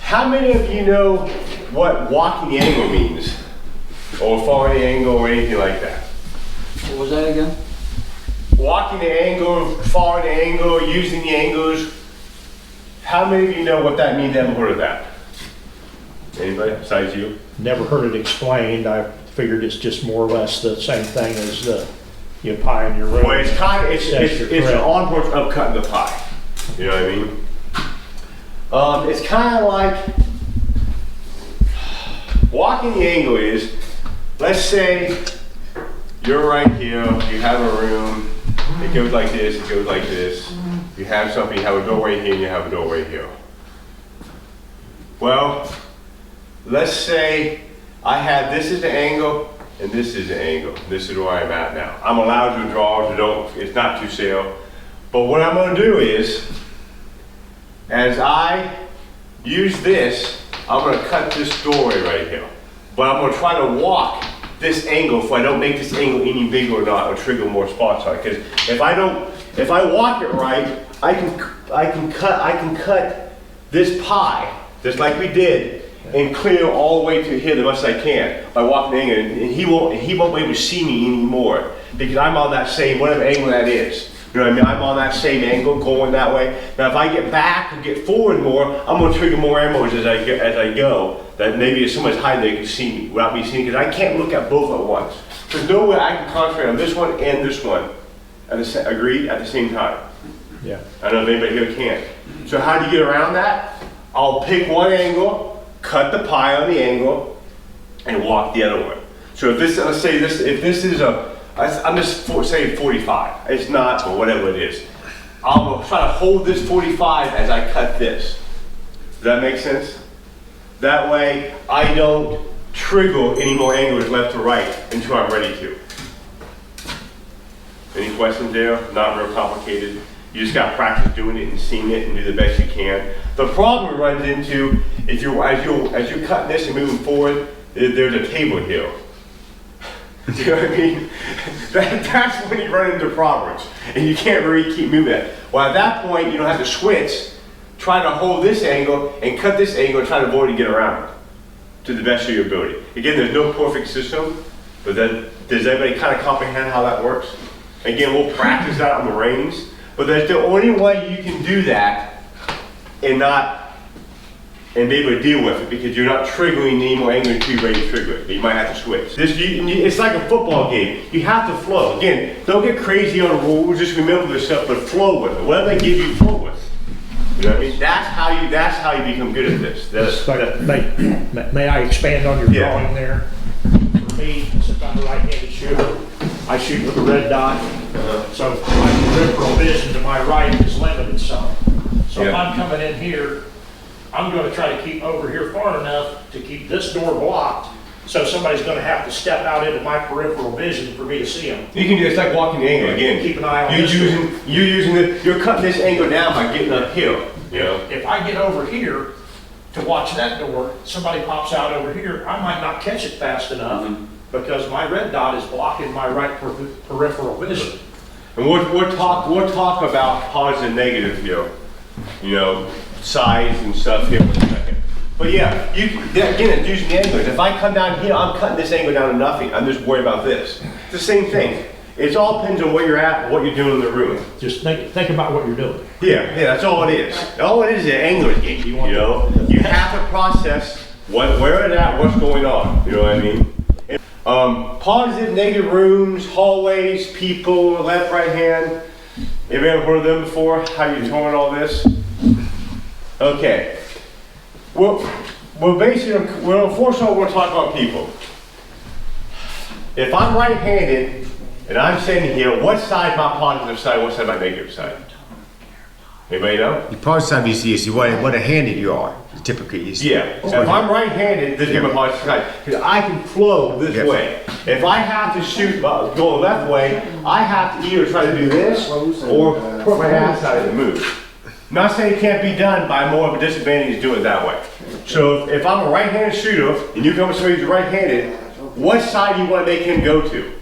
How many of you know what walking the angle means? Or following the angle or anything like that? What was that again? Walking the angle, following the angle, using the angles. How many of you know what that means? Ever heard of that? Anybody besides you? Never heard it explained. I figured it's just more or less the same thing as the pie in your room. Well, it's kind of, it's an onward of cutting the pie. You know what I mean? It's kind of like walking the angle is, let's say you're right here, you have a room, it goes like this, it goes like this. You have something, you have a doorway here, and you have a doorway here. Well, let's say I have, this is the angle, and this is the angle. This is where I'm at now. I'm allowed to draw, it's not too sail. But what I'm gonna do is, as I use this, I'm gonna cut this doorway right here. But I'm gonna try to walk this angle so I don't make this angle any bigger or not, or trigger more spots on it. Because if I walk it right, I can cut this pie, just like we did, and clear all the way to here the best I can by walking the angle, and he won't be able to see me anymore because I'm on that same, whatever angle that is. You know what I mean? I'm on that same angle going that way. Now if I get back and get forward more, I'm going to trigger more arrows as I go. That maybe if someone's hiding, they can see me without me seeing, because I can't look at both at once. There's no way I can concentrate on this one and this one agreed at the same time. Yeah. I don't know if anybody here can. So how do you get around that? I'll pick one angle, cut the pie on the angle, and walk the other one. So if this, let's say this, if this is I'm just saying 45. It's not, but whatever it is. I'll try to hold this 45 as I cut this. Does that make sense? That way, I don't trigger any more angles left to right until I'm ready to. Any questions there? Not real complicated. You just got to practice doing it and seeing it and do the best you can. The problem it runs into, if you're as you're cutting this and moving forward, there's a table here. Do you know what I mean? That's when you run into problems, and you can't really keep moving it. Well, at that point, you don't have to switch. Try to hold this angle and cut this angle and try to avoid and get around it to the best of your ability. Again, there's no perfect system, but then does everybody kind of comprehend how that works? Again, we'll practice that on the reins, but that's the only way you can do that and be able to deal with it, because you're not triggering any more angle until you're ready to trigger it. You might have to switch. It's like a football game. You have to flow. Again, don't get crazy on the rules. Just remember this stuff, but flow with it. Whatever they give you, flow with it. You know what I mean? That's how you become good at this. May I expand on your drawing there? For me, since I'm a right-handed shooter, I shoot with a red dot, so my peripheral vision to my right is limited some. So if I'm coming in here, I'm going to try to keep over here far enough to keep this door blocked, so somebody's going to have to step out into my peripheral vision for me to see them. You can do it's like walking the angle again. Keep an eye on you're cutting this angle down by getting up here. You know? If I get over here to watch that door, somebody pops out over here, I might not catch it fast enough because my red dot is blocking my right peripheral vision. And we'll talk about positive and negative here. You know, size and stuff here in a second. But yeah, again, it's using the angles. If I come down here, I'm cutting this angle down to nothing. I'm just worried about this. It's the same thing. It all depends on where you're at and what you're doing in the room. Just think about what you're doing. Yeah, that's all it is. All it is an angle game. You know, you have to process where it's at, what's going on. You know what I mean? Positive, negative rooms, hallways, people, left, right hand. Anybody ever heard of them before? How you determine all this? Okay. Well, unfortunately, we're going to talk about people. If I'm right-handed and I'm standing here, what side is my positive side, what side is my negative side? Anybody know? The positive side you see what a handed you are. Typically, you see. Yeah. So if I'm right-handed, this is my positive side, because I can flow this way. If I have to shoot go the left way, I have to either try to do this or put my ass out and move. Not saying it can't be done, but I'm more of a disadvantage to do it that way. So if I'm a right-handed shooter and you come with somebody who's right-handed, what side do you want to make him go to?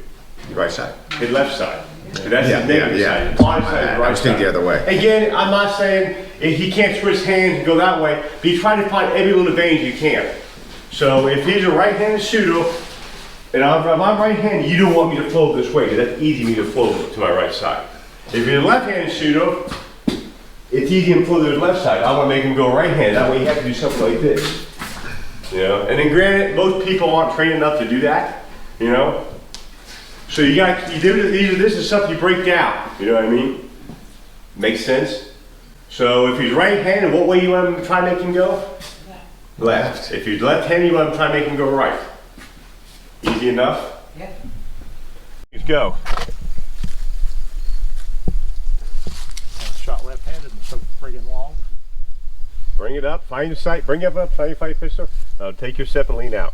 The right side. His left side. That's the negative side. The positive side is the right side. I was thinking the other way. Again, I'm not saying he can't switch hands and go that way, but you try to find every little advantage you can. So if he's a right-handed shooter, and if I'm right-handed, you don't want me to flow this way, because that's easy for me to flow to my right side. If you're a left-handed shooter, it's easy to flow to the left side. I want to make him go right-handed, that way you have to do something like this. You know, and then granted, most people aren't trained enough to do that, you know? So this is something you break down, you know what I mean? Makes sense? So if he's right-handed, what way you want him to try to make him go? Left. If he's left-handed, you want to try to make him go right. Easy enough? Yeah. Let's go. Shot left-handed and so friggin' long. Bring it up, find your sight, bring it up, find your fight pistol. Now take your step and lean out.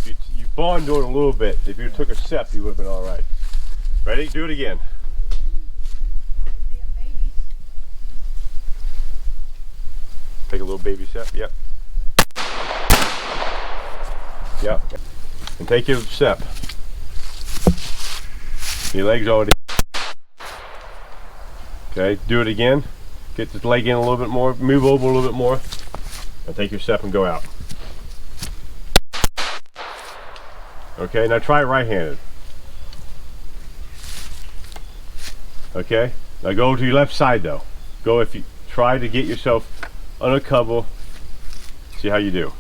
You bond doing a little bit. If you took a step, you would have been all right. Ready? Do it again. Take a little baby step. Yep. Yep. And take your step. Your legs already. Okay, do it again. Get this leg in a little bit more, move over a little bit more, and take your step and go out. Okay, now try right-handed. Okay, now go to your left side though. Go if you try to get yourself under cover. See how you do.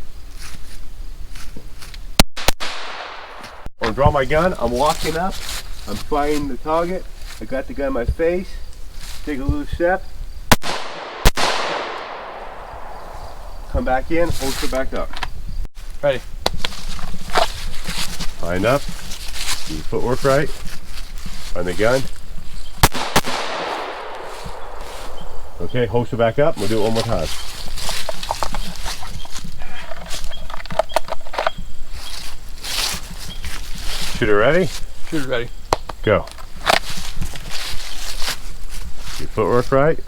I'm gonna draw my gun. I'm walking up. I'm firing the target. I got the gun in my face. Take a little step. Come back in. Holster back up. Ready. Line up. Do your footwork right. Find the gun. Okay, holster back up. We'll do it one more time. Shooter ready? Shooter ready. Go. Your footwork right.